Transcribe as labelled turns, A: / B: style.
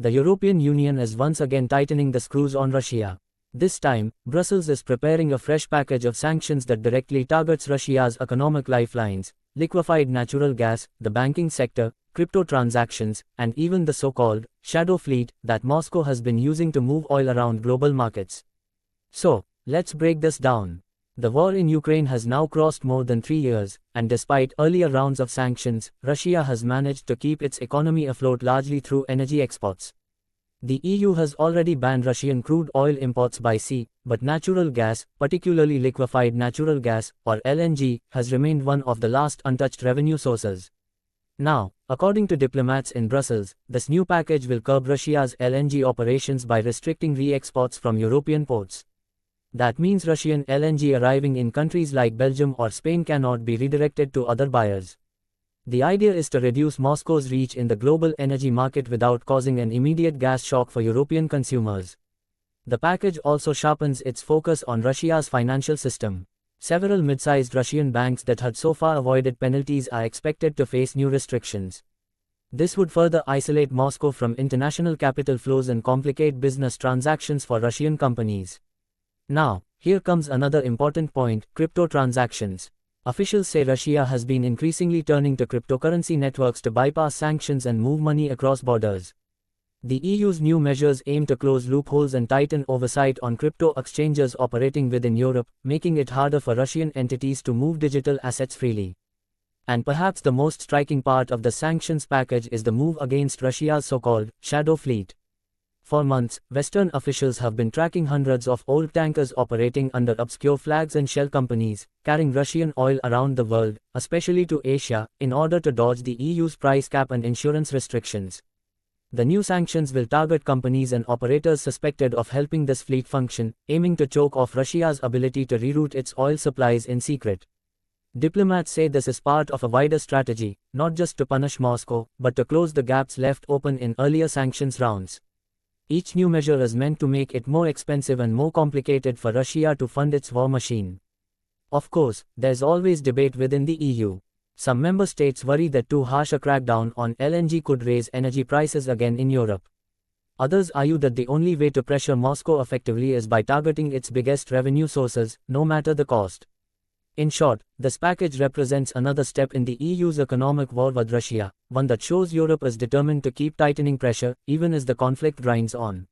A: The European Union is once again tightening the screws on Russia. This time, Brussels is preparing a fresh package of sanctions that directly targets Russia's economic lifelines, liquefied natural gas, the banking sector, crypto transactions, and even the so-called shadow fleet that Moscow has been using to move oil around global markets. So, let's break this down. The war in Ukraine has now crossed more than 3 years, and despite earlier rounds of sanctions, Russia has managed to keep its economy afloat largely through energy exports. The EU has already banned Russian crude oil imports by sea, but natural gas, particularly liquefied natural gas, or LNG, has remained one of the last untouched revenue sources. Now, according to diplomats in Brussels, this new package will curb Russia's LNG operations by restricting re-exports from European ports. That means Russian LNG arriving in countries like Belgium or Spain cannot be redirected to other buyers. The idea is to reduce Moscow's reach in the global energy market without causing an immediate gas shock for European consumers. The package also sharpens its focus on Russia's financial system. Several mid-sized Russian banks that had so far avoided penalties are expected to face new restrictions. This would further isolate Moscow from international capital flows and complicate business transactions for Russian companies. Now, here comes another important point: crypto transactions. Officials say Russia has been increasingly turning to cryptocurrency networks to bypass sanctions and move money across borders. The EU's new measures aim to close loopholes and tighten oversight on crypto exchanges operating within Europe, making it harder for Russian entities to move digital assets freely. And perhaps the most striking part of the sanctions package is the move against Russia's so-called shadow fleet. For months, Western officials have been tracking hundreds of old tankers operating under obscure flags and shell companies, carrying Russian oil around the world, especially to Asia, in order to dodge the EU's price cap and insurance restrictions. The new sanctions will target companies and operators suspected of helping this fleet function, aiming to choke off Russia's ability to reroute its oil supplies in secret. Diplomats say this is part of a wider strategy, not just to punish Moscow, but to close the gaps left open in earlier sanctions rounds. Each new measure is meant to make it more expensive and more complicated for Russia to fund its war machine. Of course, there's always debate within the EU. Some member states worry that too harsh a crackdown on LNG could raise energy prices again in Europe. Others argue that the only way to pressure Moscow effectively is by targeting its biggest revenue sources, no matter the cost. In short, this package represents another step in the EU's economic war with Russia, one that shows Europe is determined to keep tightening pressure, even as the conflict grinds on.